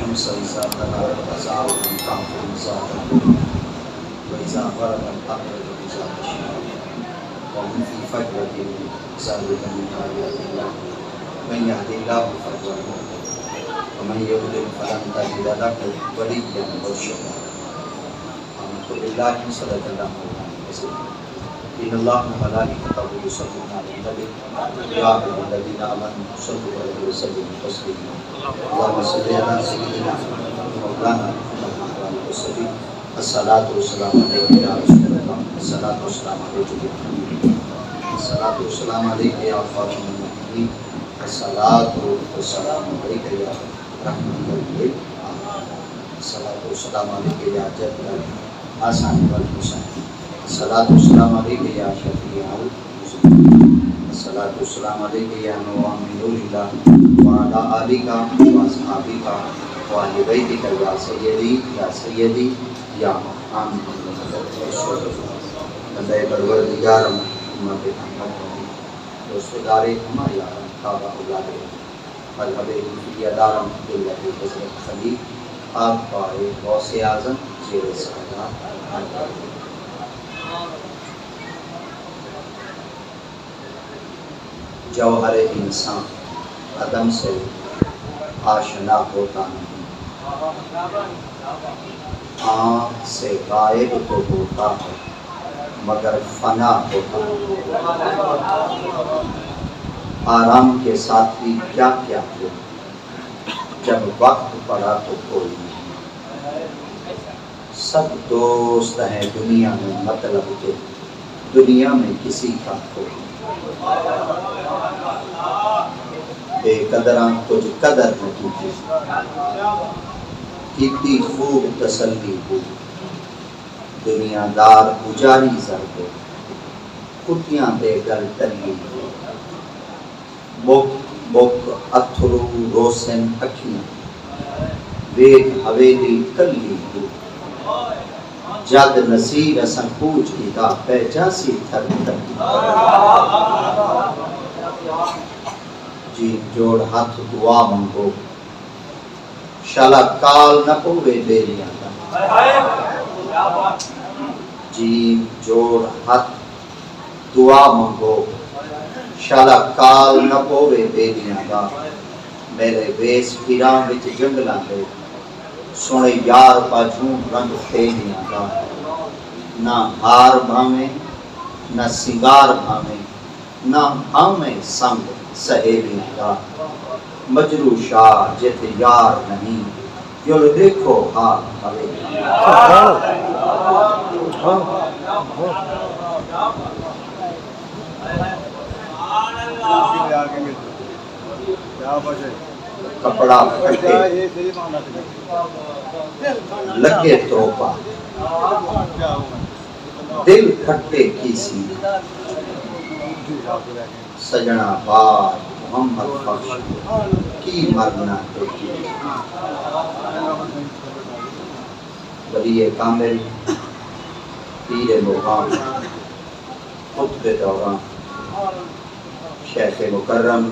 الشمس إذا طلعت وزاوية القمر إذا تطلع وإذا غرب القمر إذا تشرق وهم في فجوة زاوية من آيات الله من يهد الله فهو المهتد ومن يضلل فلن تجد له وليا مرشدا آمنت بالله صدق الله وسلم إن الله وملائكته يصلون على النبي يا أيها الذين آمنوا صلوا عليه وسلموا تسليما اللهم صل على سيدنا مولانا محمد وعلى آله وصحبه الصلاة والسلام عليك يا رسول الله الصلاة والسلام عليك يا حبيبي الصلاة والسلام عليك يا خاتم النبيين الصلاة والسلام عليك يا رحمة للعالمين الصلاة والسلام عليك يا جد الحسن والحسين الصلاة والسلام عليك يا شفيع المسلمين الصلاة والسلام عليك يا نور من نور الله وعلى آلك وأصحابك وأهل بيتك يا سيدي یا آمین بندہ پروردگارم امت محمد رسولدار ہمارے عالم کعبہ اولاد مذہب حنفیہ دارم دولت حضرت خلیل آپ پائے غوث اعظم زیر سعادت جوہر انسان عدم سے آشنا ہوتا نہیں آنکھ سے غائب تو ہوتا ہے مگر فنا ہوتا ہے آرام کے ساتھ بھی کیا کیا ہو جب وقت پڑا تو کوئی نہیں سب دوست ہیں دنیا میں مطلب کے دنیا میں کسی کا کوئی بے قدراں کچھ قدر نہ کیتی خوب تسلی ہو دنیا دار پجاری زر ہو کتیاں دے گل ٹلی ہو بک بک اتھرو روسن اکھیاں ویگ حویلی کلی ہو جد نصیر اساں پوچھ کیتا پہچاسی تھر تھر جی جوڑ ہاتھ دعا منگو شالا کال نہ پوے بیلیاں دا جی جوڑ ہاتھ دعا منگو شالا کال نہ پوے بیلیاں دا میرے ویس پھیراں وچ جنگلاں دے سونے یار پا جھوم رنگ پھیلیاں دا نہ ہار بھامے نہ سنگار بھامے نہ ہمیں سنگ سہیلیاں دا مجرو شاہ جت یار نہیں یوں دیکھو ہاں حویلیاں کپڑا پھٹے لگے توپا دل کھٹے کیسی سجنا بار محمد بخش کی مرنا ہے ولی کامل پیر مقام خطب دوران شیخ مکرم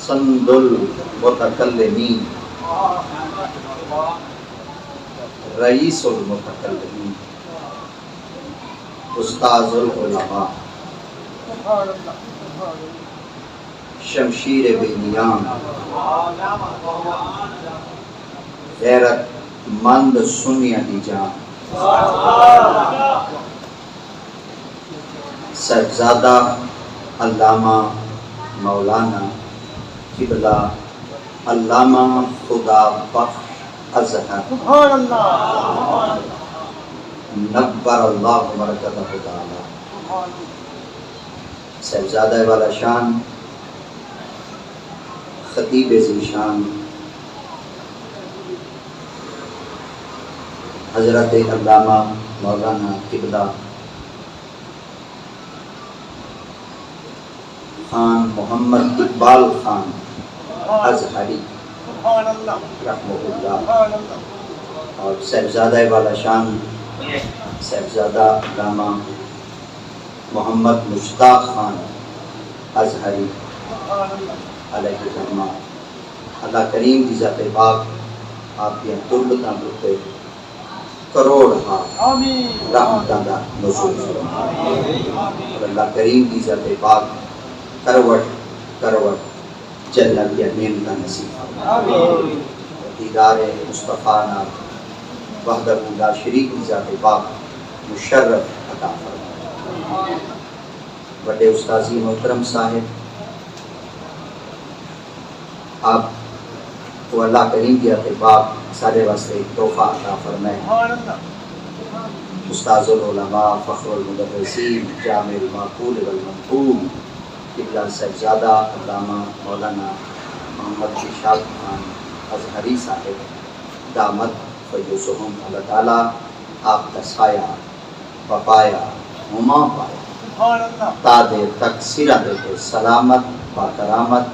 سند المتکلمین رئیس المتکلمین استاذ العلماء شمشیر بینیان غیرت مند سنیا دی جان صاحبزادہ علامہ مولانا قبلہ علامہ خدا بخش ازہر نبر اللہ برکتہ تعالی صاحبزادہ والا شان خطیب ذیشان حضرت علامہ مولانا قبلہ خان محمد اقبال خان ازہری رحمہ اللہ اور صاحبزادہ والا شان صاحبزادہ علامہ محمد مشتاق خان ازہری علیہ الرحمہ اللہ کریم کی ذات پاک آپ کی تربتاں پہ کروڑ رحمتاں دا نزول فرمائے اور اللہ کریم کی ذات پاک کروٹ کروٹ جنت یا نعمتاں نصیب فرمائے دیدار مصطفیٰ نال وحدہ لا شریک کی ذات پاک مشرف عطا فرمائے۔ بڑے استاذی محترم صاحب آپ کو اللہ کریم کی ذات پاک سارے واسطے ایک تحفہ عطا فرمائے۔ استاذ العلماء فخر المدرسین جامع المعقول والمنقول قبلہ صاحبزادہ علامہ مولانا محمد ارشاد خان ازہری صاحب دامت فیضہم، اللہ تعالیٰ آپ کا سایہ بپایا ہما پایا تا دیر تک سرہ دے کے سلامت با کرامت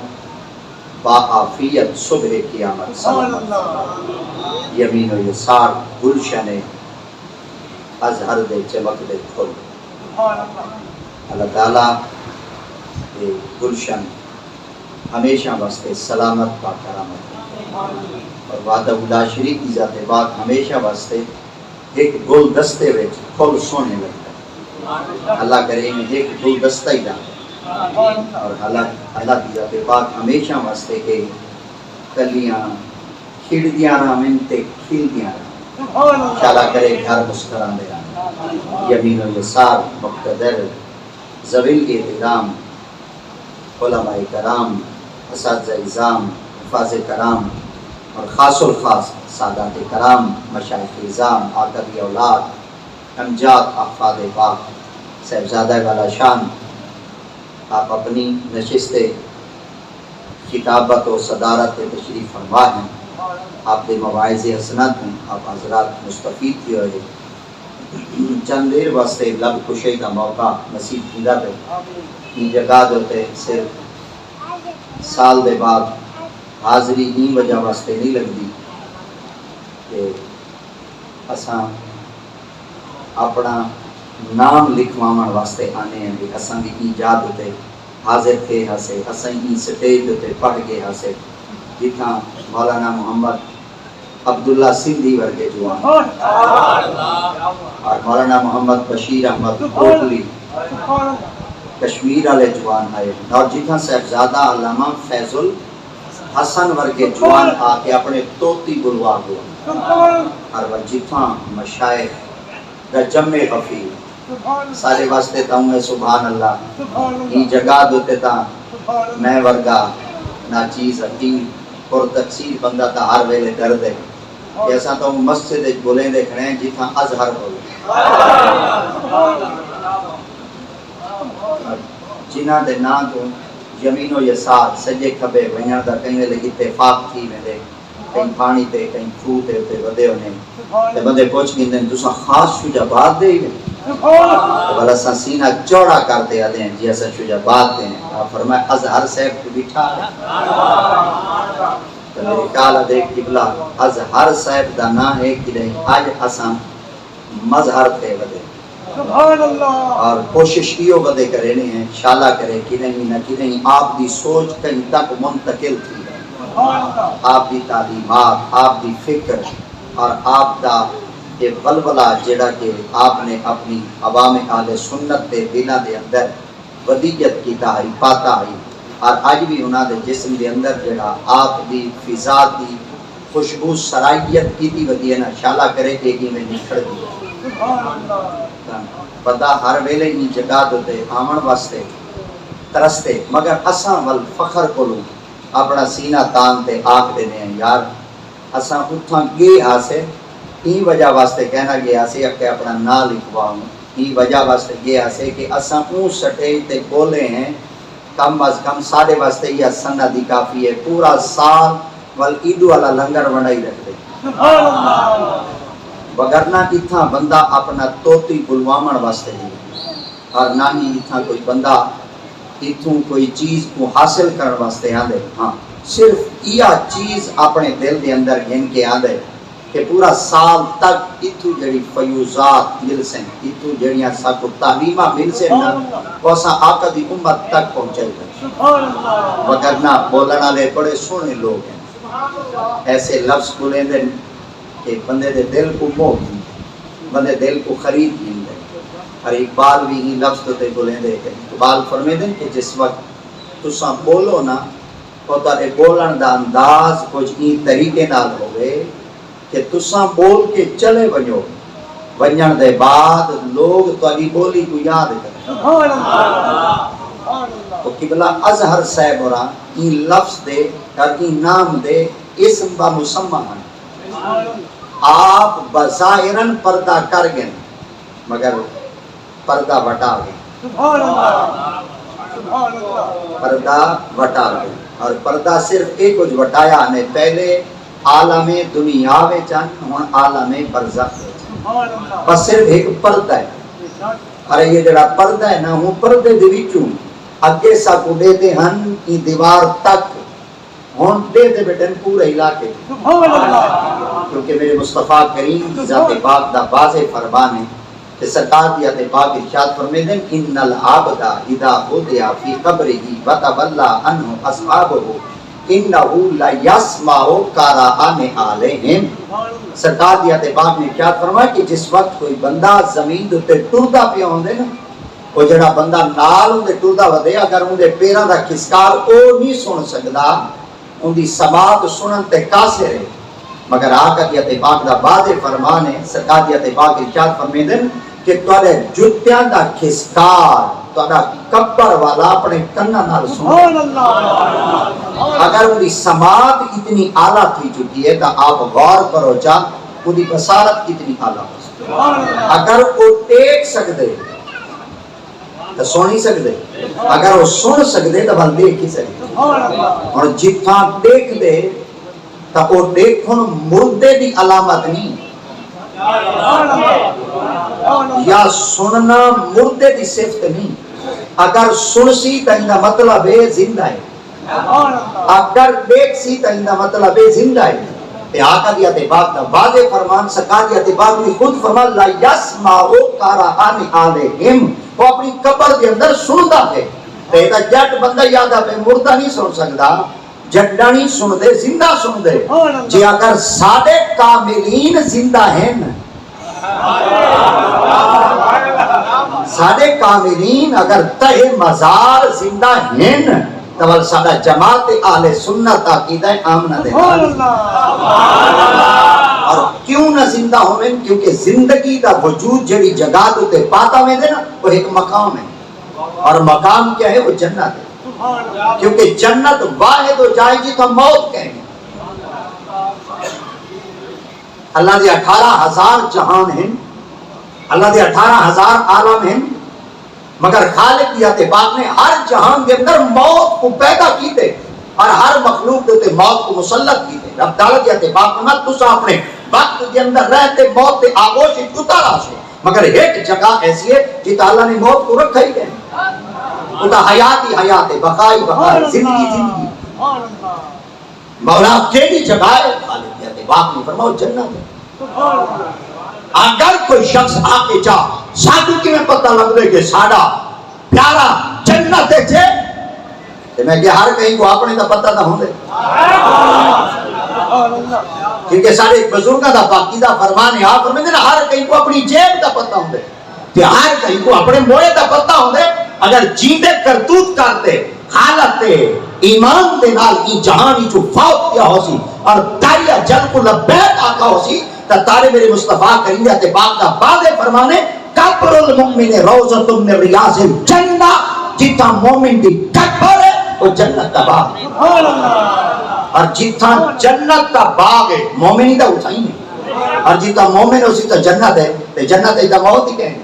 با عافیت صبح قیامت سلامت یمین و یسار گلشن ازہر دے چمک دے کھل اللہ تعالیٰ دے گلشن ہمیشہ واسطے سلامت با کرامت اور وعدہ لا شریک کی ذات پاک ہمیشہ واسطے ایک گل دستے وچ پھل سونے لگتا ہے۔ اللہ کرے میں ایک گل دستہ ہی ڈالا اور اللہ کی ذات پاک ہمیشہ واسطے کہ کلیاں کھڑدیاں رہا من تے کھلدیاں رہا شالا کرے گھر مسکران دے رہا یمین و یسار مقتدر زویل کے احترام علماء کرام اساتذہ اعظام حفاظ کرام اور خاص الخاص سادات کرام مشائخ اعظام آقابی اولاد امجاد احفاد پاک صاحبزادہ والا شان آپ اپنی نشست خطابت و صدارت تشریف فرما ہیں، آپ دے مواعظ حسنات ہیں، آپ حضرات مستفید کی ہوئے چند دیر واسطے لب خوشی کا موقع نصیب کیدا پہ یہ جگہ دوتے صرف سال دے بعد حاضری این وجہ واسطے نہیں لگتی کہ اساں اپنا نام لکھواون واسطے آنے ہیں کہ اساں بھی ایجاد ہوتے حاضر تھے ہسے اساں این سٹیج ہوتے پڑھ کے ہسے جتنا مولانا محمد عبداللہ سندھی ورگے جوان اور مولانا محمد بشیر احمد کوٹلی کشمیر والے جوان آئے اور جتنا صاحبزادہ علامہ فیض الحسن ورگے جوان آ کے اپنے توتی بلوا ہوا اور جتنا مشائخ دا جمع غفیر سارے واسطے تاؤں میں سبحان اللہ یہ جگہ دوتے تا میں ورگا ناچیز حکیم اور تقسیر بندہ تا ہر ویلے ڈر دے ایسا تو مسجد بولیں دیکھنے ہیں جتنا ازہر بولے جنہ دے نا تو یمین و یسار سجے کھبے ونیا دا کہیں لے اتفاق تھی میں دے کہیں پانی تے کہیں کھو تے تے بدے ہونے تے بندے پوچھ گئے دیں دوسرا خاص شجابات دے گئے بلا سا سینہ چوڑا کرتے آدھے ہیں جی ایسا شجابات دے ہیں آپ فرمائے ازہر صاحب کو بٹھا ہے تو میرے کالا دیکھ قبلہ ازہر صاحب دا نا ہے کہ نہیں آج حسن مظہر تھے بدے اور کوشش کیوں بدے کرے نہیں ہیں شالہ کرے کہ نہیں نہ کہ نہیں آپ دی سوچ کہیں تک منتقل تھی ہے آپ دی تعلیمات آپ دی فکر اور آپ دا یہ بلبلہ جڑا کہ آپ نے اپنی عوام اہل سنت دے دلہ دے اندر ودیت کی تاہی پاتا ہی اور آج بھی انہاں دے جسم دے اندر جڑا آپ دی فضا دی خوشبو سرائیت کی تھی ودی ہے نا شالہ کرے کہ ہی میں نکھڑ دیا بندہ ہر ویلے ہی جگہ دوتے آمن واسطے ترستے مگر اساں والفخر کولوں اپنا سینہ تان تے آنکھ دینے ہیں یار اساں اتھاں گے آسے ہی وجہ واسطے کہنا گیا سے کہ اپنا نا لکھواؤں ہی وجہ واسطے گیا سے کہ اساں اون سٹے تے بولے ہیں کم از کم ساڑھے واسطے یہ سنہ دی کافی ہے پورا سال والعیدو والا لنگر بنائی رکھ دے وگرنہ اتھا بندہ اپنا توتی بلوامن واسطے نہیں اور نہ ہی اتھا کوئی بندہ اتھوں کوئی چیز کو حاصل کرنے واسطے آدھے ہاں صرف یہ چیز اپنے دل دے اندر گھن کے آدھے کہ پورا سال تک اتھو جڑی فیوزات مل سیں اتھو جڑیاں ساکو تعلیمہ مل سیں واسا آقا دی امت تک پہنچے گئے وگرنہ بولنا لے بڑے سونے لوگ ہیں ایسے لفظ بولیں دے کہ بندے دے دل کو موہ بندے دل کو خرید لیں دے. اور اقبال بھی ہی لفظ تو تے بولیں دے کہ اقبال فرمے دیں کہ جس وقت تساں بولو نا تو تارے بولن دا انداز کچھ این طریقے نال ہوئے کہ تساں بول کے چلے ونجو ونجن دے بعد لوگ تاری بولی کو یاد کریں. تو قبلہ اظہر صاحب اور این لفظ دے اور این نام دے اسم با مسمہ ہیں. آپ بظاہراً پردہ کر گئے مگر پردہ وٹا گئے. پردہ وٹا گئے اور پردہ صرف ایک کچھ وٹایا نے پہلے عالم دنیا میں چاہن ہون عالم برزخ میں چاہن بس صرف ایک پردہ ہے. ارے یہ جڑا پردہ ہے نا وہ پردے دے وچوں اگے سا کو دے دے ہن کی دیوار تک ہون دے دے بیٹن پورے علاقے کیونکہ میرے مصطفیٰ کریم کی ذات پاک دا واضح فرمان ہے کہ سرکار کی ذات پاک ارشاد فرمائے دیں ان العبد اذا وضع فی قبرہ وتولى عنہ اصحابہ انہ لا یسمع قرآن علیہم. سرکار کی ذات پاک نے ارشاد فرمایا کہ جس وقت کوئی بندہ زمین تے ٹردا پیا ہوندے نا وہ جڑا بندہ نال اندے ٹردا ودے اگر اندے پیراں دا کھسکار او نہیں سن سکدا ان دی سماعت سنن تے قاصر ہے. مگر آقا کی ذات پاک دا واضح فرمان ہے سرکار کی ذات پاک ارشاد فرمیندے کہ تواڈے جوتیاں دا کھسکار تواڈا کبر والا اپنے کناں نال سن. اگر ان دی سماعت اتنی اعلیٰ تھی چکی ہے تو آپ غور کرو جا ان دی بصارت کتنی اعلیٰ ہو سکتی. اگر وہ ٹیک سکتے تو سن ہی سکتے اگر وہ سن سکتے تو بھل دیکھ ہی سکتے اور جتنا دیکھ دے تو وہ دیکھن مردے دی علامت نہیں یا سننا مردے دی صفت نہیں. اگر سنسی تو ان کا مطلب ہے زندہ ہے اگر دیکھ سی تو ان کا مطلب ہے زندہ ہے. آقا دی ذات پاک دا واضح فرمان سرکار دی ذات پاک نے خود فرمان لا یسمع قرآن علیہم وہ اپنی قبر کے اندر سندا ہے. ایک جٹ بندہ یاد آپے مردہ نہیں سن سکتا جڈا نہیں سن دے زندہ سن دے. جی اگر سادے کاملین زندہ ہیں سادے کاملین اگر تہ مزار زندہ ہیں تو سادہ جماعت اہل سنت عقیدہ آمنہ دے. اور کیوں نہ زندہ ہوئے کیونکہ زندگی دا وجود جڑی جگہ تے پاتا میں دے نا وہ ایک مقام ہے اور مقام کیا ہے وہ جنت ہے کیونکہ جنت واحد ہو جائے گی تو موت کہیں. اللہ دے 18,000 جہان ہیں اللہ دے 18,000 عالم ہیں مگر خالق کی ذات پاک نے ہر جہان کے اندر موت کو پیدا کی تھے اور ہر مخلوق تے موت کو مسلط کی تھے. رب تعالیٰ کی ذات پاک نے تسا اپنے وقت کے اندر رہتے موت تے آغوش اتارا سے مگر ایک جگہ ایسی ہے جتا اللہ نے موت کو رکھا ہی گئے اتا حیات ہی حیات ہے بقائی بقائی زندگی زندگی. مولا کیڑی جگہ ہے خالق کی ذات پاک نے فرماؤ جنت ہے. اگر کوئی شخص آکے جا سادو کی میں پتہ لگ دے کہ ساڑا پیارا جنت ہے چھے تو میں کہ ہر کہیں کو اپنے دا پتہ نہ ہوں دے کیونکہ سارے بزرگاں دا باقیدہ فرمان ہے آپ فرمائیں دے ہر کہیں کو اپنی جیب دا پتہ ہوں دے کہ ہر کہیں کو اپنے موڑے دا پتہ ہوں دے. اگر جیندے کرتوت کرتے حالت ایمان دے نال ای جہان ای جو فوت کیا ہو سی اور تاریہ جل کو لبیت آقا ہو سی تا تارے میرے مصطفیٰ کریم ذات پاک دا واضح فرمانے قبر المؤمن روضۃ من ریاض الجنہ جتنا مومن دی قبر ہے وہ جنت کا باغ ہے اور جتنا جنت کا باغ ہے مومنی دا اٹھائی ہے اور جتنا مومن اسی تو جنت ہے تو جنت ہے دا موت ہی کہیں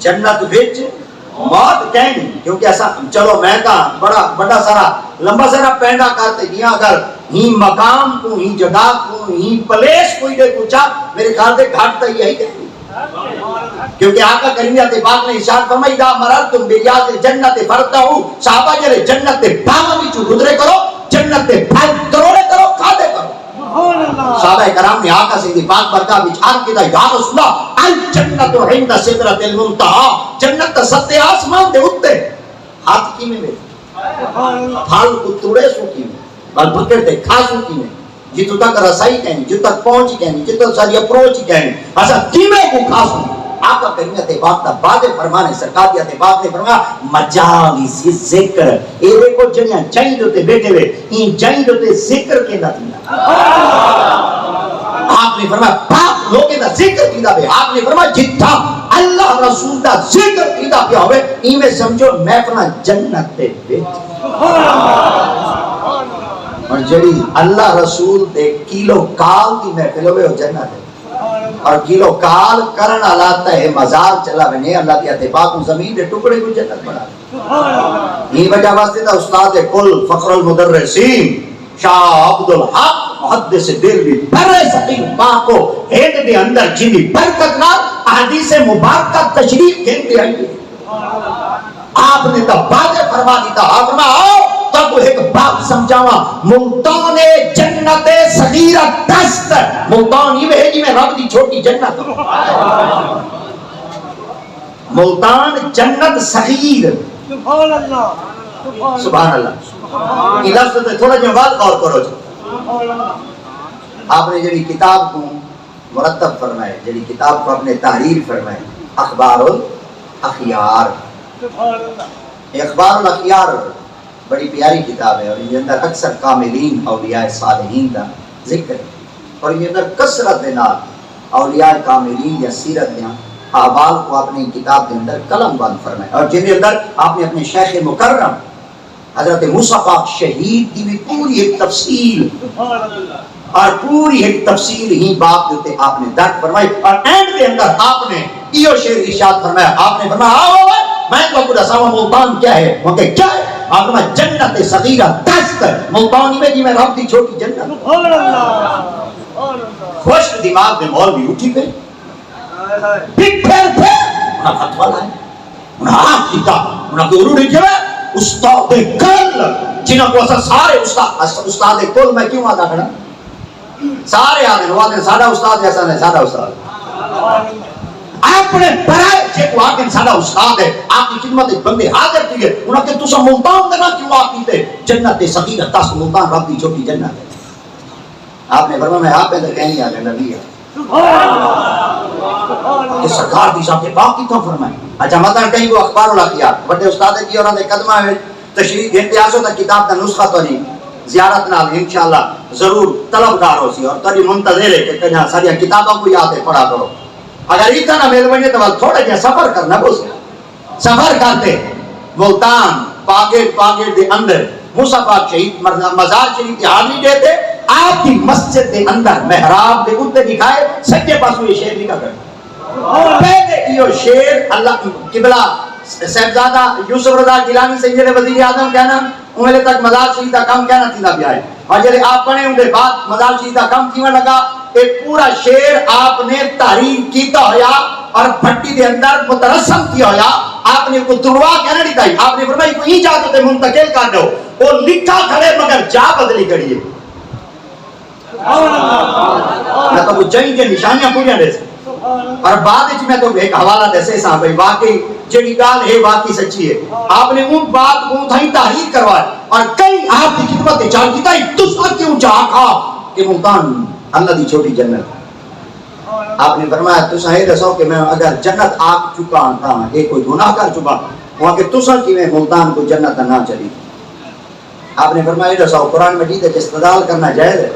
جنت وچ موت کہیں کیونکہ ایسا چلو میں کہا بڑا سارا لمبا سارا پینڈا کرتے گیا اگر ہی مقام کو ہی جگہ کو ہی پلیس کوئی دے کچھا میرے خیال دے گھاٹ تا یہی کہیں کیونکہ آقا کریم ذات پاک نے ارشاد فرمایا اذا مررتم بریاض الجنت فرتعوا صحابہ جڑے جنت دے باغاں وچوں گزرے کرو جنت دے پھل تروڑے کرو کھادے کرو. صحابہ کرام نے آقا سے پاک برکات وچ عرض کیتا یا رسول اللہ الجنت عند سدرۃ المنتہی جنت ستے آسمان دے اوتے ہاتھ کی میں پھل کو توڑے سوکی میں بل پکڑتے کھا سوکی میں جتو تک رسائی کہیں جتو تک پہنچ کہیں جتو ساری اپروچ کہیں ایسا کیمے کو کھا سوکی آقا کریمت بات دا بعد فرمانے سرکاتیت بات نے فرمایا مجالسی ذکر اے دیکھو جنیاں جائیں دوتے بیٹھے ہوئے این جائیں دوتے ذکر کے نہ دینا آپ نے فرمایا پاک لوگے دا ذکر کیدا بے آپ نے فرمایا جتھا اللہ رسول دا ذکر کیدا پیا ہوئے این میں سمجھو میں فرمایا جنت دے بیٹھ اور جڑی اللہ رسول دے کیلو کال دی محفل ہوئے ہو جنت ہے اور کیلو کال کرن علاتا ہے مزار چلا بنے اللہ کی اتباع کو زمین دے ٹکڑے کو جنت بنا یہ وجہ واسطے تھا استاد کل فخر المدرسین شاہ عبدالحق محدث دہلوی پر سقیم پاک کو ہیڈ دے اندر جنی برکت نہ احادیث مبارکہ تشریف کہتے آئیے آپ نے تو باتیں فرما دیتا آپ میں آؤ تب ایک بات سمجھاوا ملتان جنت صغیرہ دست ملتان یہ ہے جی میں رب دی چھوٹی جنت ملتان جنت صغیر سبحان اللہ سبحان اللہ یہ لفظ تو تھوڑا جواب غور کرو جو آپ نے جڑی کتاب کو مرتب فرمائے جڑی کتاب کو اپنے تحریر فرمائے اخبار الاخیار اخبار الاخیار بڑی پیاری کتاب ہے اور یہ اندر اکثر کاملین اولیاء صالحین کا ذکر ہے اور یہ اندر کثرت نال اولیاء کاملین یا سیرت یا احوال کو اپنی کتاب کے اندر قلم بند فرمائے اور جن کے اندر آپ نے اپنے شیخ مکرم حضرت موسیٰ پاک شہید کی بھی پوری ایک تفصیل اور پوری ایک تفصیل ہی باپ دیتے آپ نے درد فرمائی اور اینڈ کے اندر آپ نے ایو شعر ارشاد فرمایا آپ نے فرمایا آؤ میں تو خود اسامہ ملتان کیا ہے وہ کہ کیا ہے آپ نے جنت صغیرہ دست ملتانی میں جی میں رب دی چھوٹی جنت خوش دماغ میں مولوی اٹھی گئے پھر انہاں فتوہ لائے انہاں آپ کیتا انہاں کو ضروری جو ہے استاد کل جنہاں کو اصلا سارے استاد کل میں کیوں آتا کھڑا سارے آدھے وادن سادہ استاد جیسا نہیں سادہ استاد آپ نے برائے جے کو آکن سادہ استاد ہے آپ کی خدمت ایک بندے حاضر کی ہے انہاں کہ تُسا ملتان دینا کیوں آپ کیتے جنت صغیرہ دست ملتان رب دی چھوٹی جنت ہے آپ نے فرمایا میں آپ میں تو کہیں آگے نبی ہے کہ سرکار دی صاحب کے باپ کی تو فرمائے اچھا مطلب کہیں وہ اخبار الاخیار بڑے استاد کی اور قدمہ ہے تشریح گھنٹے آسو تا کتاب کا نسخہ تو نہیں زیارت نال انشاءاللہ ضرور طلبدار ہو سی اور تری منتظر ہے کہ کہاں ساری کتابوں کو یاد ہے پڑھا کرو اگر ایتا نہ مل بنے تو تھوڑا جہاں سفر کرنا بس سفر کرتے ملتان پاگیٹ دے اندر موسیٰ پاک شہید مزار شریف کی حاضری دیتے آپ کی مسجد دے اندر محراب دے اندر دکھائے سچے پاس یہ شعر لکھا کر پہلے یہ شعر اللہ قبلہ صاحبزادہ یوسف رضا گیلانی سید وزیر اعظم کہنا انہیں تک مزار شریف کا کام کہنا تھی نہ بھی آئے اور جب آپ پڑھیں ان کے بعد مزار شریف کا کام کیوں لگا ایک پورا شعر آپ نے تحریر کیتا ہویا اور بھٹی دے اندر مترسم کیا ہویا آپ نے کو تڑوا کہنا نہیں تھا آپ نے فرمائی کو ہی جاتے تھے منتقل کر دو وہ لکھا کھڑے مگر جا بدلی کریے میں تو وہ جنگ کے نشانیاں پوریاں دے سے اور بعد میں تو ایک حوالہ دے سے صاحب واقعی جڑی گال ہے واقعی سچی ہے آپ نے ان بات کو تھائی تحریر کروایا اور کئی آپ کی خدمت چال کی تائی دوسرا کیوں چاہا کھا کہ ملتان اللہ دی چھوٹی جنت آپ نے فرمایا تو سہی رسو کہ میں اگر جنت آپ چکا تھا ایک کوئی گناہ کر چکا وہاں کہ تو سر کی میں ملتان کو جنت نہ چلی آپ نے فرمایا رسو قرآن مجید ہے کہ استدلال کرنا جائز ہے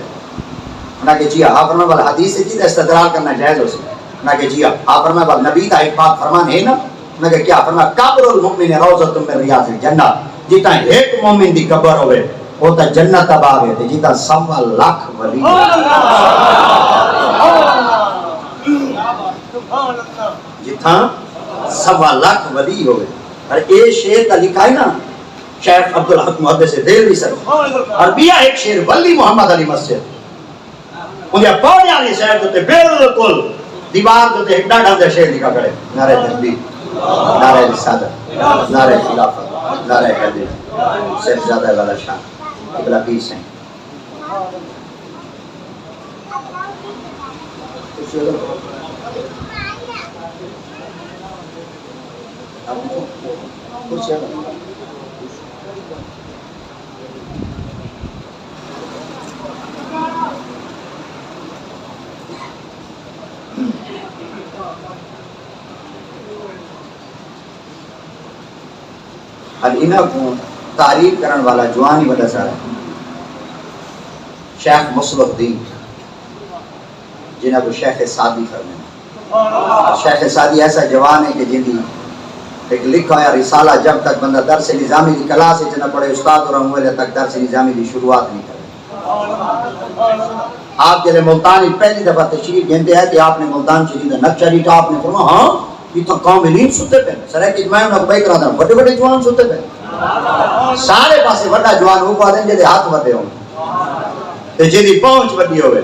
نہ کہ جی آپ فرمایا والا حدیث سے چیز استدلال کرنا جائز ہو سکتا نہ کہ جی آپ فرمایا والا نبی کا ایک بات فرمان ہے نا نہ کہ کیا فرمایا قبر المؤمن روضۃ من ریاض الجنہ جیتا ایک مومن دی قبر ہوئے وہ تا جنت آباد ہے جیتا 100 لاکھ ولی جیتا 100 لاکھ ولی ہوئے اور اے شعر کا لکھا ہے نا شیخ عبدالحق محدث دہلوی سر اور بیا ایک شعر ولی محمد علی مسجد انہیں پونے آلی شہر دوتے بالکل دیوار دوتے ایک ڈاڑھا دے شعر لکھا کرے نعرہ تکبیر نعرہ رسالت نعرہ خلافت نعرہ حیدر صرف زیادہ والا شاہ قبلہ پیس ہیں کچھ اب انہوں کو تعریف کرن والا جوان ہی بڑا سارا شیخ مصلح الدین جنہوں کو شیخ سعدی کرنے شیخ سعدی ایسا جوان ہے کہ جن دی ایک لکھا ہے رسالہ جب تک بندہ درس نظامی دی کلاس سے جنہ پڑھے استاد اور ہوئے تک درس نظامی دی شروعات نہیں کرے. آپ جلے ملتانی پہلی دفعہ تشریف گھنتے ہیں کہ آپ نے ملتان شریف کا نقشہ ریٹا آپ نے فرما ہاں یہ تو کاملین ستے پہ سر ہے کہ میں انہوں کو بھائی کرا تھا بڑے بڑے جوان ستے پہ سارے پاسے بڑا جوان ہو پا دیں جلے ہاتھ بڑے ہوں تو جلی پہنچ بڑی ہوئے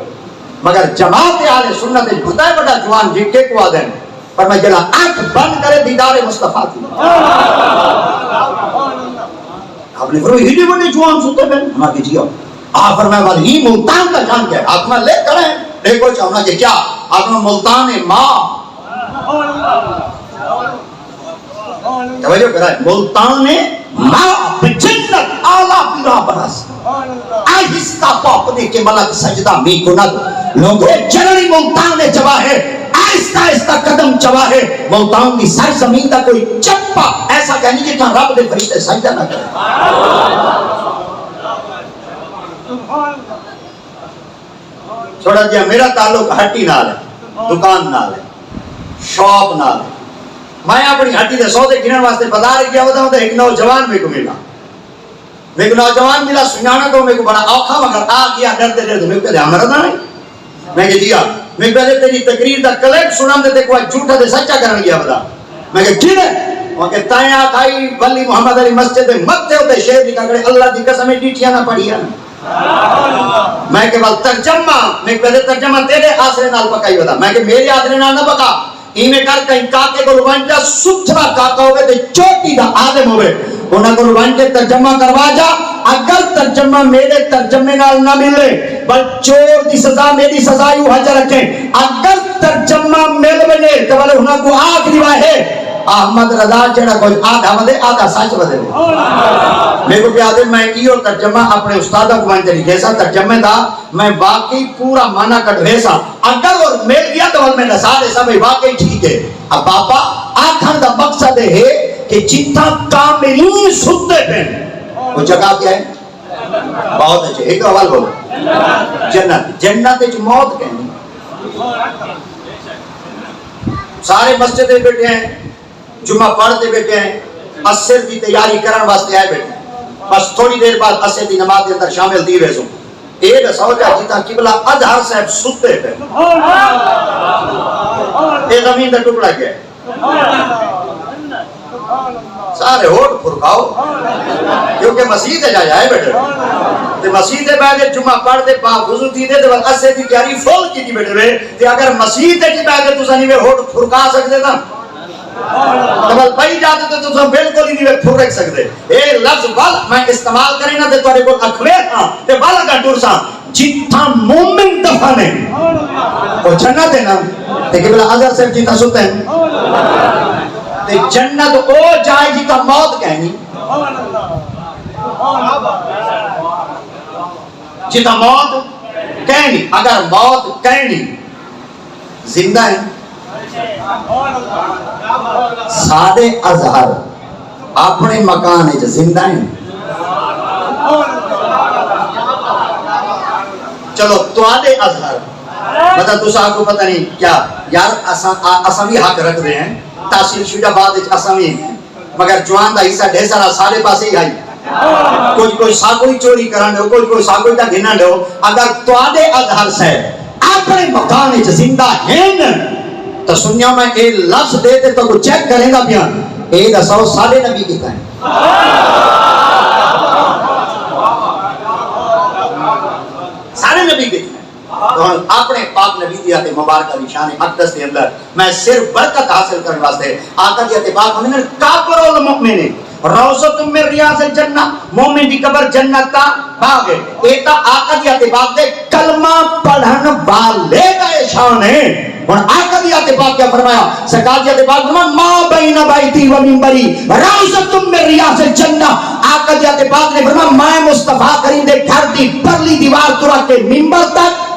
مگر جماعت آلے سنت بھتا ہے بڑا جوان جی کے کو آدھیں پر میں جلا آنکھ بند کرے دیدار مصطفیٰ تھی آپ نے فرمایا ہی بڑے جوان ستے پہ ہمارا کہ جی آپ فرمایا والی ہی ملتان کا جان کیا آپ میں لے کریں دیکھو چاہنا کہ کیا آپ میں ملتان ماں توجہ کرائے ملتان ماں بجنت آلہ پیرا برس آہستہ پاپنے کے ملک سجدہ می کند لوگوں جنری ملتان جوا ہے آہستہ آہستہ قدم چوا ہے ملتان کی سر زمین کا کوئی چپا ایسا کہنی جتنا رب دے فرشتے سجدہ نہ کرے چھوڑا جیا میرا تعلق ہٹی نال ہے دکان نال ہے شاپ نال ہے میں اپنی ہٹی دے سودے گھنن واسطے بازار گیا ہوتا ہوں تو ایک نوجوان میں کو ملا ایک نوجوان ملا سنانا تو میں کو بڑا اوکھا مگر آ گیا ڈرتے ڈرتے میں کو کہتے ہمارا نہ نہیں میں کہ جیا میں پہلے تیری تقریر دا کلیپ سنام دے کوئی جھوٹا دے سچا کرن گیا بتا میں کہ ٹھیک ہے وہاں کہ تائیں آکھائی ولی محمد علی مسجد مت دے ہوتے شہر لکھا کرے اللہ دی قسمیں ڈیٹیاں نہ پڑھیا میں کہ بل ترجمہ میں پہلے ترجمہ تیرے آسرے نال پکائی ہوتا میں کہ میرے آسرے نال نہ پکا ایمیں کر کہیں کاکے کو روانجا ستھرا کاکا ہوئے تے چوٹی دا آدم ہوئے انہاں کو روانجے ترجمہ کروا جا اگر ترجمہ میرے ترجمے نال نہ ملے بل چور دی سزا میری سزا یوں حج رکھیں اگر ترجمہ مل بنے تو بلے انہاں کو آگ دیوائے احمد رضا جڑا کوئی آدھا مدے آدھا سچ بدے میرے کو پیادے میں یہ ترجمہ اپنے استادہ کو مانتے لکھے سا ترجمہ دا میں واقعی پورا معنی کٹ رہے سا اگر اور مل گیا تو میں نسا دے سا میں واقعی ٹھیک ہے اب باپا آخر دا مقصد ہے کہ جتنا کاملین ستے پہ وہ جگہ کیا ہے بہت اچھے ایک اول بولو جنت جنت اچھ موت کہنی سارے مسجدیں بیٹھے ہیں جمعہ پڑھتے بیٹھے ہیں عصر کی تیاری کرن واسطے آئے بیٹھے ہیں بس تھوڑی دیر بعد عصر کی نماز کے اندر شامل دی رہے سو ایک سوچا جیتا قبلہ اظہر صاحب ستے پہ ایک زمین کا ٹکڑا کیا ہے سارے ہوٹ پھرکاؤ کیونکہ مسیح جا جائے بیٹھے تے مسیح دے بعد جمعہ پڑھ دے باپ وضو دی دے تے بعد عصر کی تیاری فول کی دی بیٹھے رہے تے اگر مسیح دے کی بعد تو سانی میں ہوٹ پھرکا سکتے تھا تبل بھائی جاتے تو تم بالکل ہی نہیں پھر رکھ سکتے اے لفظ بل میں استعمال کریں نا تے تھوڑے کو اکھوے ہاں تے بل کا ٹور سا جتھا مومن دفن ہے وہ جنت ہے نا تے قبلہ اظہر سے جتھا ستے ہیں تے جنت او جائے جتھا موت کہنی جتھا موت کہنی اگر موت کہنی زندہ ہے سادے اظہر اپنے مکان ہے زندہ ہیں چلو تو آدھے اظہر مطلب تو صاحب کو پتہ نہیں کیا یار اسامی حق رکھ رہے ہیں تحصیل شدہ بعد اسامی ہیں مگر جوان دا حصہ ڈھیر سارا سارے پاسے ہی آئی کوئی ساکوئی چوری کرن دے کوئی ساکوئی دا گھنن دے اگر تو آدھے اظہر سے اپنے مکان ہے زندہ ہیں تو سنیا میں اے لفظ دیتے تو کچھ چیک کریں گا بیان اے دساؤ سارے نبی کتا ہے سارے نبی کتا ہے تو اپنے پاک نبی دیات مبارکہ نشان اقدس کے اندر میں صرف برکت حاصل کرنے واسطے آقا دیات پاک ہمیں کافر المؤمن روزت من ریاض الجنہ مومن دی قبر جنت تا باغ ہے ایتا آقا دیات پاک دے کلمہ پڑھن والے کا شان ہے اور آقا دیات پاک کیا فرمایا سرکار دیات پاک فرمایا ما بین بیتی و منبری روزت من ریاض الجنہ آقا دیات پاک نے فرمایا میں مصطفیٰ کریم دے گھر دی پرلی دیوار تو رکھ کے منبر تک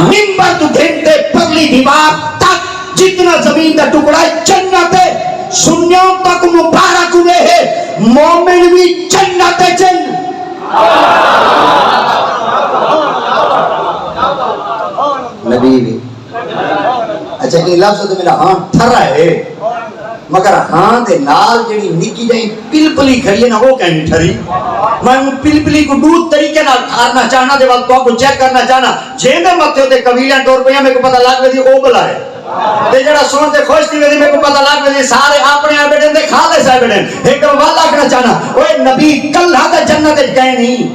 منبر تو گھنٹے پرلی دیوار تک جتنا زمین دا ٹکڑا ہے جنت ہے سنیوں تک مبارک ہوئے ہے لیکن لفظ تو میرا ہاں ٹھرا ہے، مگر ہاں دے نال جڑی نکی جہی پلپلی کھڑی ہے نا وہ کہیں ٹھری. میں ان پلپلی کو دودھ طریقے نال ٹھارنا چاہنا دے وقت کو چیک کرنا چاہنا جے میں متے ہوتے قبیلیاں ٹور پہ میرے کو پتہ لگ ویسی او بلا ہے تے جڑا سن تے خوش تھی ویسی میرے کو پتہ لگ ویسی سارے اپنے آپ بیٹھے تے کھا لے سا بیٹھے. ایک وعدہ کرنا چاہنا اوے نبی کل ہا تے جنت وچ گئے نہیں،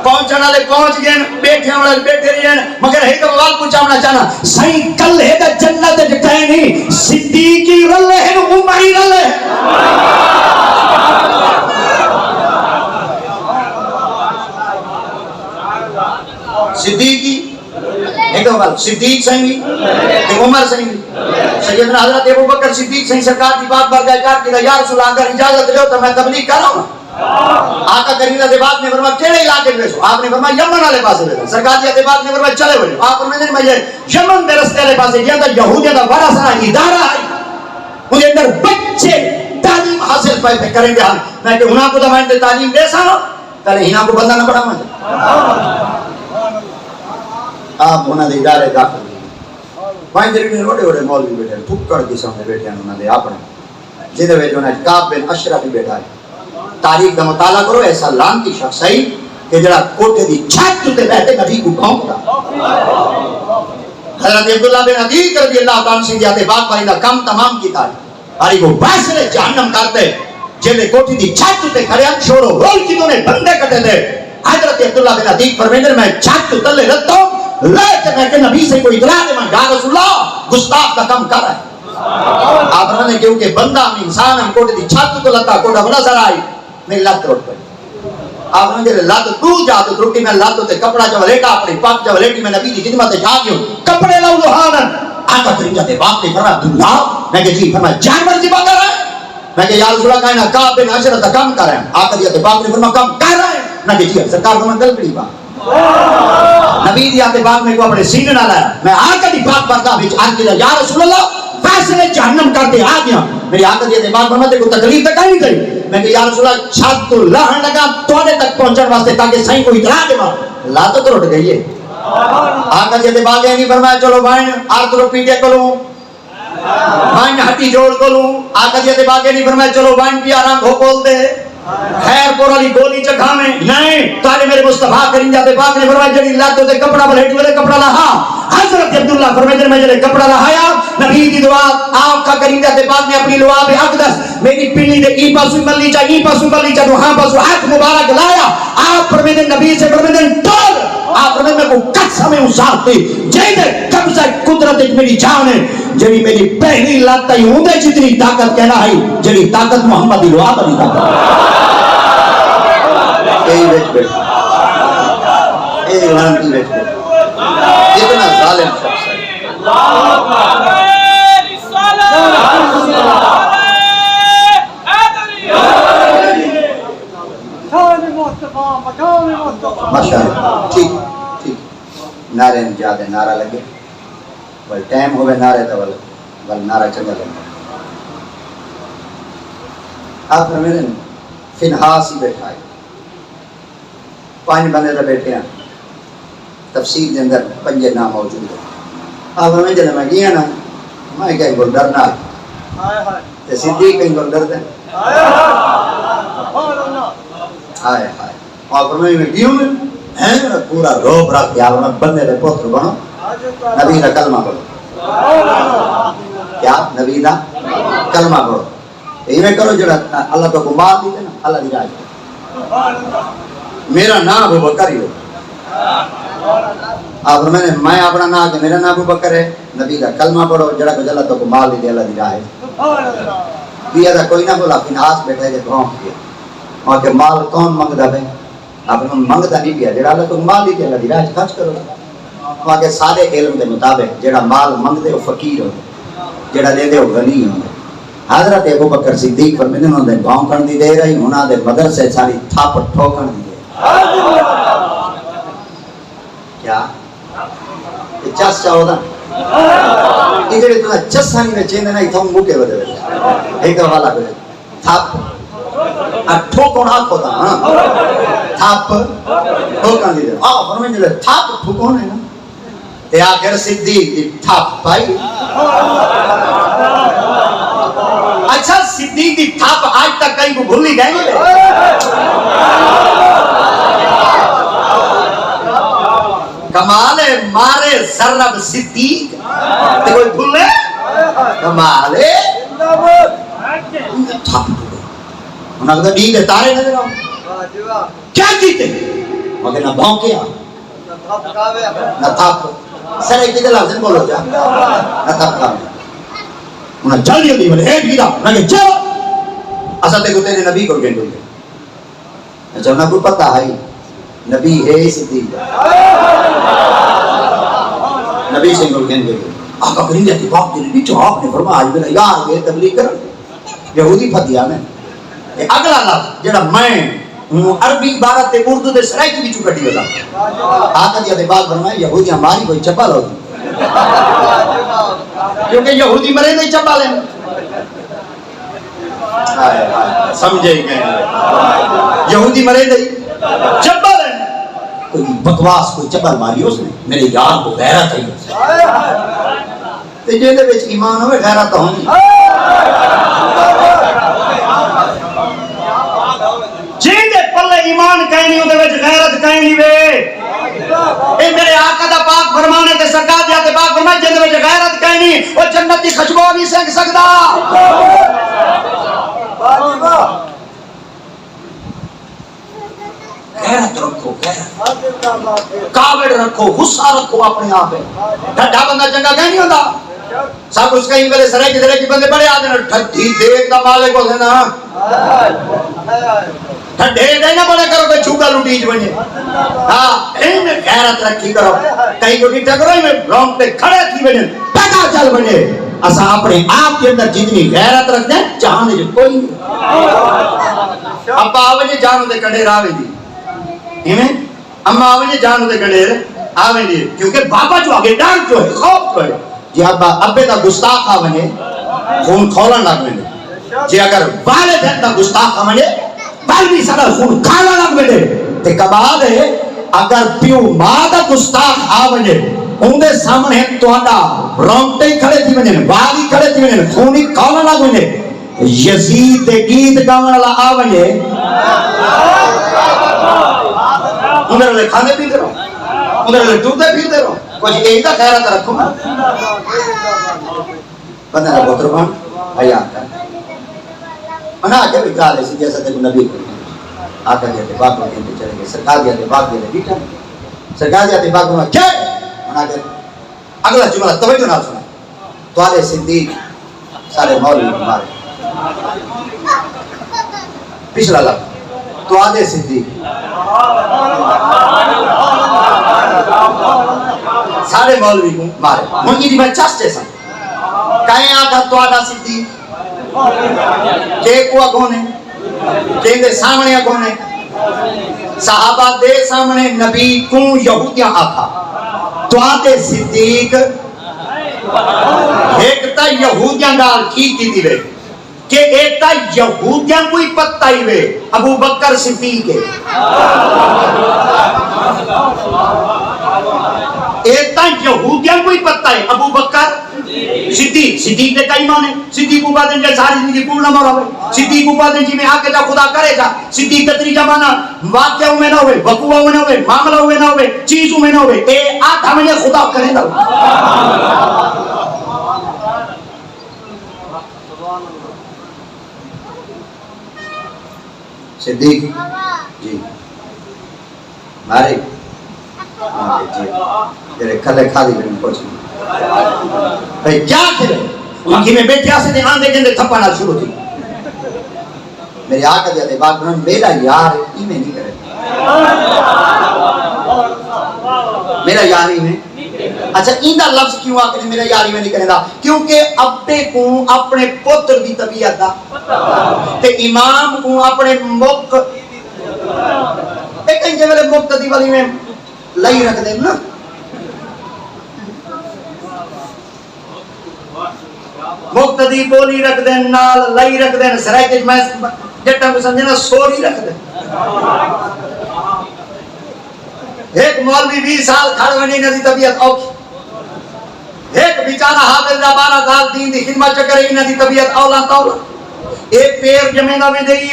پہنچنے والے پہنچ گئے، بیٹھے والے بیٹھے رہے ہیں، مگر ایک سوال پوچھنا چاہنا سائیں کل ہے تے جنت وچ گئے نہیں، صدیقی رلے ہیں عمری رلے ہیں. صدیقی ایک بار صدیق سائیں بھی عمر سائیں بھی. سیدنا حضرت ابو بکر صدیق سائیں سرکار کی بات بار گئے کہا کہ یا رسول اللہ اگر اجازت دو تو میں تبلیغ کر رہا ہوں. آقا کریم علیہ بات نے فرمایا کیڑے علاقے میں سو؟ آپ نے فرمایا یمن والے پاسے میں. سرکار کی بات نے فرمایا چلے بولے. آپ فرماتے ہیں میں یمن دے رستے والے پاسے گیا تھا، یہودیوں کا بڑا سارا ادارہ ہے، مجھے اندر بچے تعلیم حاصل پہ کریں گے. میں کہ انہاں کو تو میں تعلیم دے سا پہلے انہاں کو بندہ نہ پڑھا مجھے. آپ انہاں دے ادارے داخل ہوئے، وہاں جڑے روڑے روڑے مولوی بیٹھے ٹھکڑ کے سامنے بیٹھے ہیں انہاں دے اپنے جہدے وچ انہاں کعب بن اشرف بھی بیٹھا ہے. تاریخ کا مطالعہ کرو، ایسا لعنتی شخص ہے کہ جڑا کوٹھے دی چھت تے بیٹھے نبی کو بھونکدا. حضرت عبداللہ بن عتیق رضی اللہ تعالیٰ عنہ سے بات باری دا کام تمام کیتا ہے. ہری کو فیصلے جہنم کرتے جلے کوٹھی دی چھت تے کھڑے شور و رول کی تو نے بندے کٹے تھے. حضرت عبداللہ بن عتیق فرمیندے میں چھت تلے رہتا ہوں لے کے میں کہ نبی سے کوئی اطلاع دے میں یا رسول اللہ گستاخ کا کام کر رہا ہے. آپ نے کیونکہ بندہ ہم انسان ہم کوٹھی دی چھت تو لتا کوٹا بنا سر آئی میری لات روٹ پڑی. آپ نے جلے لات تو جا تو روٹی میں لاتوں تے کپڑا جو لیٹا اپنی پاک جو لیٹی میں نبی دی خدمت جا گیا کپڑے لاؤ لوہانا. آقا کریم جاتے باپ نے فرمایا عبداللہ، میں کہ جی فرمایا جانور ذبح کر رہا ہے. میں کہ یا رسول اللہ کہنا کعب بن اشرف کا کام کر رہے ہیں. آقا جاتے باپ نے فرمایا کام کر رہے ہیں. میں کہ جی سرکار فرمایا گل بڑی بات. نبی دی آتے باپ نے کو اپنے سینے نہ لایا. میں آقا دی پاک بارگاہ وچ عرض کیا یا رسول اللہ فیصلے جہنم کرتے آ گیا. میری آقا دی آتے باپ فرماتے کو تکلیف تک نہیں کری. میں کہ یا رسول اللہ چھت تو لہن لگا توڑے تک پہنچن واسطے تاکہ صحیح کوئی اطلاع دے ماں لاتوں تو رٹ گئی ہے. آقا دی آتے باپ نہیں فرمایا چلو بھائن آرد رو پیٹے کروں بھائن ہٹی جوڑ کروں. آقا دی آتے باپ نہیں فرمایا چلو بھائن بھی آرام ہو بول دے خیر پور علی گولی چکھا میں نہیں. تالے میرے مصطفیٰ کریم جاتے پاک نے فرمایا جڑی لاتوں تے کپڑا بلیٹ والے کپڑا لہا. حضرت عبداللہ فرماتے میں جڑے کپڑا لہایا نبی دی دعا آپ کا کریم جاتے پاک نے اپنی لعاب اقدس میری پنی دے ای پاسو ملی چا ای پاسو ملی چا ہاں پاسو ہاتھ مبارک لایا. آپ فرماتے نبی سے فرماتے ٹول آپ فرماتے میں کو قسم ذات دی جے قبضہ قدرت میری جان ہے جڑی میری پہلی لات تے ہوندے جتنی طاقت کہنا ہے جڑی طاقت محمد دی لعاب دی طاقت یہی بیٹھ بیٹھ یہ لعنتی بیٹھ بیٹھ اتنا ظالم شخص ہے. ماشاءاللہ ٹھیک ٹھیک نعرے زیادہ نعرہ لگے بل ٹائم ہوئے نعرے تو بل نعرہ چنگا لگے. آپ نے میرے فنحاس ہی بیٹھا ہے 5 بندے تو بیٹھے ہیں تفسیر کے اندر 5 نام موجود ہے. آپ ہمیں جلے میں گیا نا میں کہیں گل ڈرنا ہے صدیق کہیں گل ڈرتے ہیں آئے آئے آپ ہمیں گیوں میں پورا روب رکھ دیا آپ بندے دے پوتر بنو نبی دا کلمہ پڑھو. کیا نبی دا کلمہ پڑھو یہ کرو جڑا اللہ تو کو مار دیتے نا اللہ دی راہ میرا نام ابو بکر ہی ہو. آپ میں اپنا نام کہ میرا نام ابو بکر ہے نبی دا کلمہ پڑھو جڑا کو اللہ تو کو مال دیتے اللہ دی راہ ہے. دیا دا کوئی نہ بولا فنحاس بیٹھا ہے جب بھونک دیا وہاں کہ مال کون منگدا ہے. آپ نے منگدا نہیں پیا جڑا اللہ تو کو مال دیتے اللہ دی راہ خرچ کرو. وہاں کہ سارے علم کے مطابق جڑا مال منگدے وہ فقیر ہو جڑا دے دے وہ غنی ہو. حضرت ابو بکر صدیق فرماتے ہیں انہوں نے بھونکن دی دے رہی انہوں نے مدرسے ساری تھاپٹ ٹھوکن دی دے کیا یہ چس چاہو دا یہ جڑے تمہیں چسانی میں چیندے نا اتھوں موکے بدے ایک حوالہ کرے تھاپ ٹھوکن آنکھ ہوتا تھپ ٹھوکن دی فرمائیں جلے تھپ ٹھوکن ہے نا تے آخر صدیق دی تھپ پائی اچھا صدیق دی تھپ آج تک کہیں کو بھولی گئے نہیں کمال ہے مارے ضرب صدیق تے کوئی بھولے کمال ہے تھپ انہاں کہتا ڈیگ ہے تارے نظر آؤ کیا کیتے مگر نہ بھونکیا نہ تھپ سر ایک دے لفظ بولو جا نہ تھپ کھاوے انہاں جلدی ہوتی بولے ایک گیدہ نہ کہ چلو اصل تے کو تیرے نبی کو گھنٹو گئے اچھا انہاں کو پتہ ہے نبی ہے صدیق نبی سے کو گھنٹو گئے آقا کریم جاتی باپ دے نبی جو آپ نے فرما آج میرا یار گئے تبلیغ کر یہودی فتیہ میں اگلا لفظ جڑا میں عربی عبارت اردو دے سرائی کی بھی چکٹی ہوتا آقا جاتے باپ فرمائے یہودی ہماری کوئی چپل ہوتی کیونکہ یہودی مرے نہیں چپل ہیں سمجھے گئے یہودی مرے نہیں چپل ہیں کوئی بکواس کوئی چپل ماری اس نے میرے یار کو غیرت ہے تے جیندے وچ ایمان ہوئے غیرت ہونی جیندے پلے ایمان کہیں نہیں ہوندے وچ غیرت کہیں نہیں وے اے میرے آقا دا پاک فرمانے تے سرکار دے تے پاک فرمانے جیندے وچ غیرت کہیں نہیں او جنت دی خوشبو نہیں سنگ سکدا غیرت رکھو غیرت کاوڑ رکھو غصہ رکھو اپنے آپ میں ڈھڈا بندہ چنگا کہیں نہیں ہوتا سب اس کہیں بلے سرے کی بندے بڑے آدھے نا ٹھڈی دیکھ دا مالک ہو سنا ٹھڈے دے نا بڑے کرو کہ چھوکا لوٹیج بنے ہاں این میں غیرت رکھی کرو کہیں کو ڈیٹا کرو میں رونگ پہ کھڑے تھی بنے پیدا چل بنے اسا اپنے آپ کے اندر جتنی غیرت رکھ دیں چاہنے جو کوئی نہیں ابا آوے جانو دے کڑے راوے دی ہمیں اما آوے جانو دے کڑے آوے دی کیونکہ بابا جو آگے ڈانٹ جو ہے خوف جو ہے جی ابے دا گستاخ آوے خون کھولن لگ میں جی اگر والد دا گستاخ آوے والدی سارا خون کھانا لگ میں تے کباد ہے اگر پیو ماں دا گستاخ آوے اندے سامنے تو آدھا رونگتے کھڑے تھی میں والی کھڑے تھی میں خونی کھولا لگ میں یزید گیت گاونا لا آوے اندر لے کھانے پیتے رہو اندر لے ٹوٹے پیتے رہو کچھ ایک دا خیرات رکھو بندہ نہ بہتر بان حیات کر انہا آجا بھی کہا لیسی جیسا تے کو نبی کریں آقا جاتے باق میں کہتے چلیں گے سرکار جاتے باق دیلے بیٹھا سرکار جاتے باق میں کیا انہا کہتے اگلا جملہ توجہ نہ سنا تو آلے صدیق سارے مولوی ہمارے پچھلا لفظ تو آلے صدیق سارے مولوی کو مارے منگی دی میں چاستے سن کہیں آگا تو آدھا صدیق کہ کو اگونے کہ دے سامنے اگونے صحابہ دے سامنے نبی کو یہودیاں آکھا تو آدھے صدیق ایک تا یہودیاں گال ٹھیک کی دیوے کہ ایک تا یہودیاں کوئی پتہ ہی وے ابو بکر صدیق ہے ایک تا یہودیاں کوئی پتہ ہے ابو بکر صدیق صدیق نے کئی مانے صدیق کو بادن جائے ساری زندگی پورنا مورا ہوئے صدیق کو بادن جی میں آکے جا خدا کرے جا صدیق کتری جمانا واقعہ میں نہ ہوئے وقوع میں نہ ہوئے معاملہ میں نہ ہوئے چیز میں نہ ہوئے اے آدھا میں خدا کرے نہ ہوئے صدیق جی مارے جی تیرے کھلے کھالی میں پوچھیں بھئی کیا کھلے انکی میں بیٹھے آسے دے آن دے جندے تھپانا شروع تھی میرے آقا جاتے بات بنا میرا یار ای میں نہیں کرے میرا یار ای میں اچھا ایندہ لفظ کیوں آکے میرا یار ای میں نہیں کرے دا کیونکہ ابے کو اپنے پتر دی طبیعت دا تے امام کو اپنے مک ایک انجے والے مقتدی والی میں لئی رکھ دیں نا مقتدی بولی رکھ دیں نال لئی رکھ دیں سرائے کے میں جٹا کو سمجھنا سوری رکھ دے ایک مولوی 20 سال کھڑ ونی نہ طبیعت اوکھی ایک بیچارہ حافظ دا 12 سال دین دی خدمت چکرے انہاں دی طبیعت اولا تولا ایک پیر جمینا میں دئی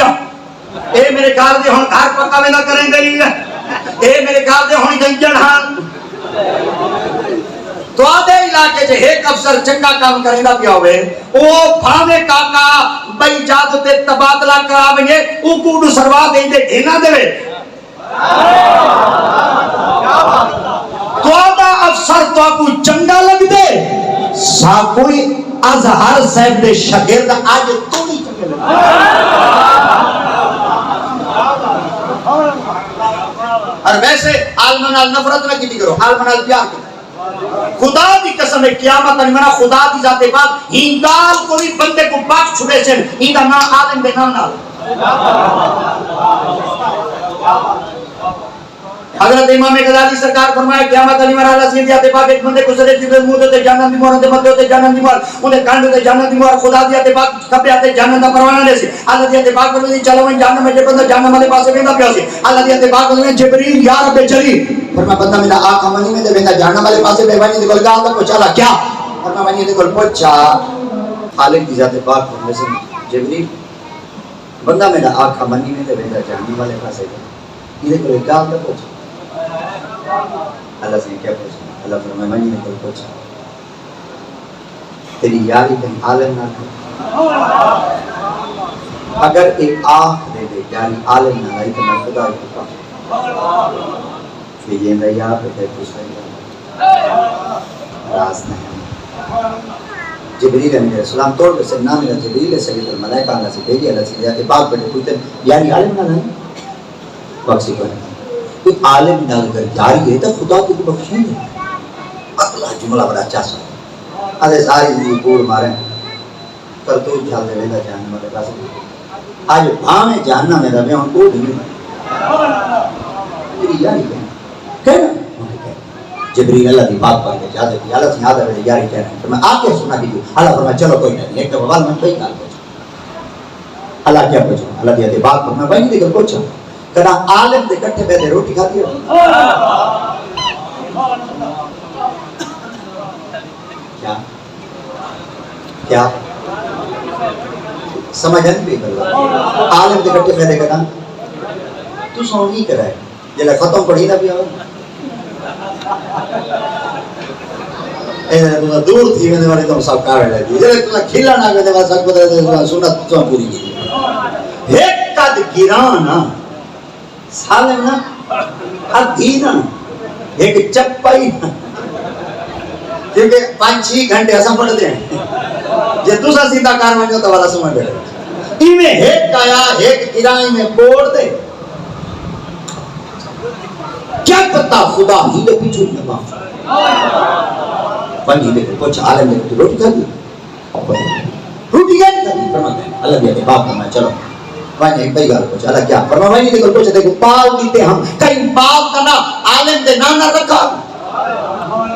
اے میرے گھر دے ہن گھر پکا میں نہ کریں گئی اے میرے گھر دے ہن گنجن ہن تو آدھے علاقے جے ایک افسر چنگا کام کریں دا پیا ہوئے او بھاوے کاکا بھائی جادو تے تبادلہ کراویں او کوڈو سروا دیں دے ڈھینا دے تو آدھا افسر تو آپ چنگا لگ دے سا کوئی ازہر صاحب دے شاگرد آج تو نہیں چنگے لگ اور ویسے عالمنال نفرت نہ کی کرو عالمنال پیار کرو خدا دی قسم ہے قیامت نہیں منا خدا دی ذات پاک ہندال کوئی بندے کو پاک چھوڑے سے ہندا نا عالم بے نام نال حضرت امام غزالی سرکار فرمایا قیامت علی مرا اللہ سیدھی آتے پاک ایک بندے کو سرے جیدے موت ہوتے جانن دی مورن دے مدے ہوتے جانن دی مور انہیں کانڈ ہوتے جانن دی مور خدا دی آتے پاک کبے آتے جانن دا پروانہ لے سی اللہ دی آتے پاک فرمایا چلو میں جانن میں جے بندہ جانن والے پاسے بیندا پیا سی اللہ دی آتے پاک فرمایا جبریل یا رب جلیل فرمایا بندہ میرا آقا منی میں دے بیندا جانن والے پاسے بے وانی دی گل گال دا پوچھا کیا فرمایا وانی دی گل پوچھا خالق دی ذات پاک فرمایا جبریل بندہ میرا آقا منی میں دے بیندا جانن والے پاسے یہ گل گال دا پوچھا اللہ سے کیا پوچھا اللہ فرمائے منی نے کوئی پوچھا تیری یاری کہیں عالم نہ کر اگر ایک آنکھ دے دے یعنی عالم نہ لائی تو میں خدا کی پاس کہ یہ اندر یہاں پہ کہتے ہیں راز نہیں جبریل علیہ السلام طور پر سے نام ہے جبریل سید الملائکہ اللہ سے بھیجی اللہ سے جاتے پاک پڑھے پوچھتے یعنی عالم نہ لائی وقت کو کوئی عالم نہ اگر جاری ہے تو خدا کو بخشیں گے اگلا جملہ بڑا اچھا سا آدھے ساری زندگی کوڑ مارے کر تو جھال دے لیتا جاننے والے پاس آج بھانے جاننا میرا میں ان کو نہیں میری یاری کہنا جبریل اللہ دی بات پڑھ کے جاتے تھی اللہ سے یاد ہے یاری کہنا تو میں آکے سنا دیجیے اللہ فرمائے چلو کوئی نہیں ایک تو بوال میں کوئی کال پوچھا اللہ کیا پوچھا اللہ دی بات پڑھ میں وہی نہیں دیکھر پوچھا کہنا عالم دے کٹھے بیدے روٹی کھاتی ہو کیا سمجھن بھی کر رہا عالم دے کٹھے بیدے کہنا تو سونگی کر رہا ہے جلے ختم پڑھی نہ بھی آؤ ایسے دور تھی میں نے والے تم سب کار رہے تھی جلے تمہیں کھیلا نہ کرتے وہاں سک بدلے تھے سنت تو پوری کی ایک قد گرانا سالم نا ادھینا ایک چپائی کیونکہ 5-6 گھنٹے اسم پڑھتے ہیں جے دوسرا سیدھا کار میں جو تو والا سمجھ بیٹھے ایمیں ایک کایا ایک گرائی میں بوڑ دے کیا پتا خدا ہی لے پیچھو ہی نہ پانی لے کچھ عالم لے تو روٹی کھا دی روٹی کھا دی فرماتے ہیں اللہ دیتے باپ فرمائے چلو وہاں ایک بھائی گال پوچھا اللہ کیا فرما وہاں نہیں پوچھا دیکھو پال دیتے ہم کہیں پال کا نا عالم دے نانا رکھا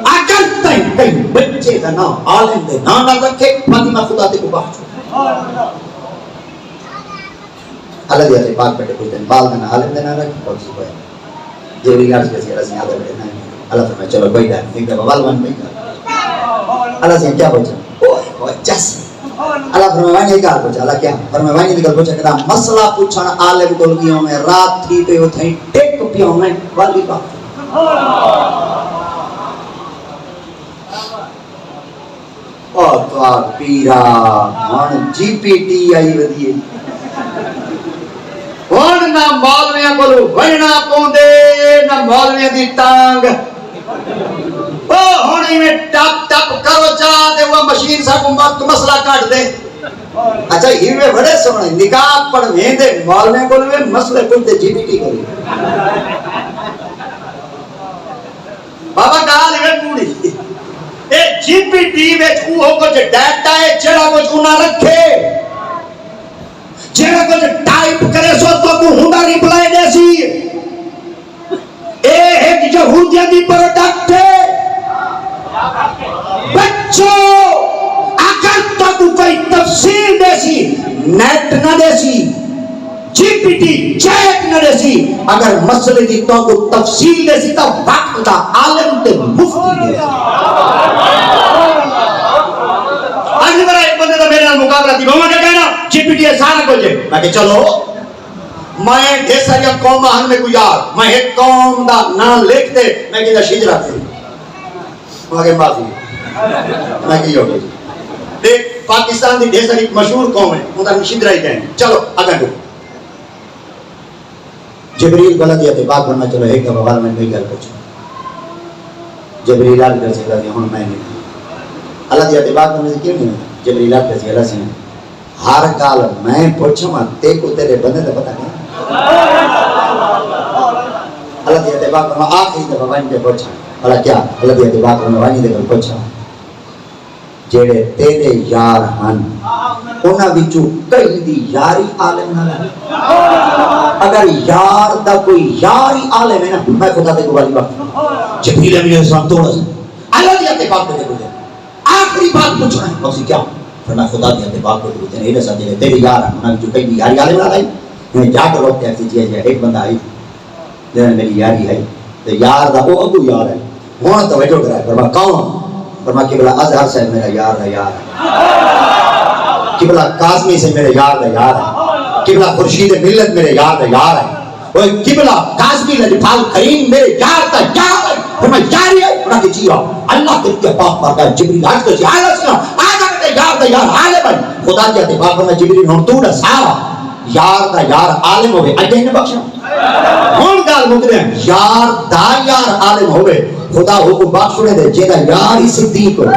اگر کہیں بچے کا نا عالم دے نانا رکھے فاطمہ خدا تے کو بخشو اللہ دیا تے پاک بیٹے پوچھتے ہیں پال کا نا عالم دے نانا رکھے بہت سی کوئی جیوری گارس کے سیرہ سے یاد ہے اللہ فرمائے چلو کوئی ڈر ایک دفعہ والوان بھائی گال اللہ سے کیا پوچھا اوہ جس اللہ فرمائے یہ کہا پوچھا اللہ کیا فرمائے یہ نکل پوچھا کہتا مسئلہ پوچھانا عالم دلگیوں میں رات تھی پہ اتھیں ٹیک پیوں میں والی بات اور تو آپ پیرا مان جی پی ٹی آئی ودیے ہون نہ مولویاں بولو وینا پوندے نہ مولویاں دی ٹانگ ہونی میں ٹپ ٹپ کرو چاہ دے وہ مشین صاحب امت مسئلہ کاٹ دے اچھا ہی میں بڑے سمجھے نکاح پڑھ میں دے مول میں بولوے مسئلے پوچھتے جی پی ٹی کری بابا کہا لے پوڑی اے جی پی ٹی میں اوہو کچھ ڈیٹا ہے جڑا کچھ انہا رکھے جڑا کچھ ٹائپ کرے سو تو کو ہونڈا ریپلائی دے سی اے ایک یہودیہ دی پروڈکٹ ہے بچوں اگر تک کوئی تفسیر دے سی نیٹ نہ دے سی جی پی ٹی چیک نہ دے سی اگر مسئلے دی تو کو تفصیل دے سی تو وقت دا عالم تے مفتی دے سی آج میرا ایک بندے دا میرے نال مقابلہ تھی وہ کیا کہنا جی پی ٹی سارا کچھ ہے میں کہ چلو میں ڈھیر ساری قوم ہن میں کوئی یار میں ایک قوم دا نام لکھ دے میں کہ شجرا تھی مگر معافی میں کہ ہو گئی دیکھ پاکستان دی ڈھیر ساری مشہور قوم ہے وہ تو شجرا ہی کہیں چلو اگر جبریل بلدیات پاک بننا چلو ایک دفعہ بار میں کوئی گل پوچھوں جبریل آل کر سے اللہ ہوں میں نہیں اللہ دیات پاک بننے سے کیوں نہیں جبریل آل کر سے اللہ سے ہر گال میں پوچھوں تے کو تیرے بندے تو پتہ نہیں اللہ دیات پاک بننا آخری دفعہ وائن پہ پوچھا اللہ کیا اللہ دیات پاک بننا وائن دے کر پوچھا جیڑے تیرے یار ہن انہاں وچوں کئی دی یاری عالم نہ ہے اگر یار دا کوئی یاری عالم ہے نا میں خدا دے کو والی بات جبریل علیہ السلام توڑا سے اللہ دی تے بات دے کو آخری بات پوچھنا ہے اسی کیا فرمایا خدا دی تے بات کو دے اے نہ دے تیرے یار انہاں وچوں کئی دی یاری عالم نہ ہے میں جا کر وقت ایسی چیز ہے ایک بندہ آئی جے میری یاری ہے تے یار دا او ابو یار ہے ہن تو ویٹو کرا فرمایا کون فرمایا کہ بلا اظہر سے میرا یار ہے یار قبلہ قاسمی سے میرے یار ہے یار ہے قبلہ خورشید ملت میرے یار ہے یار ہے وہ قبلہ قاسمی لجپال کریم میرے یار ہے یار ہے فرمایا یاری ہے فرمایا کہ جی اللہ کے پاک پاک جبریل آج تو آیا سنا آجا میرے یار ہے یار عالم ہے خدا کے پاک فرمایا جبریل ہن تو دا سارا یار دا یار عالم ہوئے اجے نہ بخشا ہن گل مکدے یار دا یار عالم ہوئے خدا حکم بخشنے دے جیڑا یار ہی صدیق ہوئے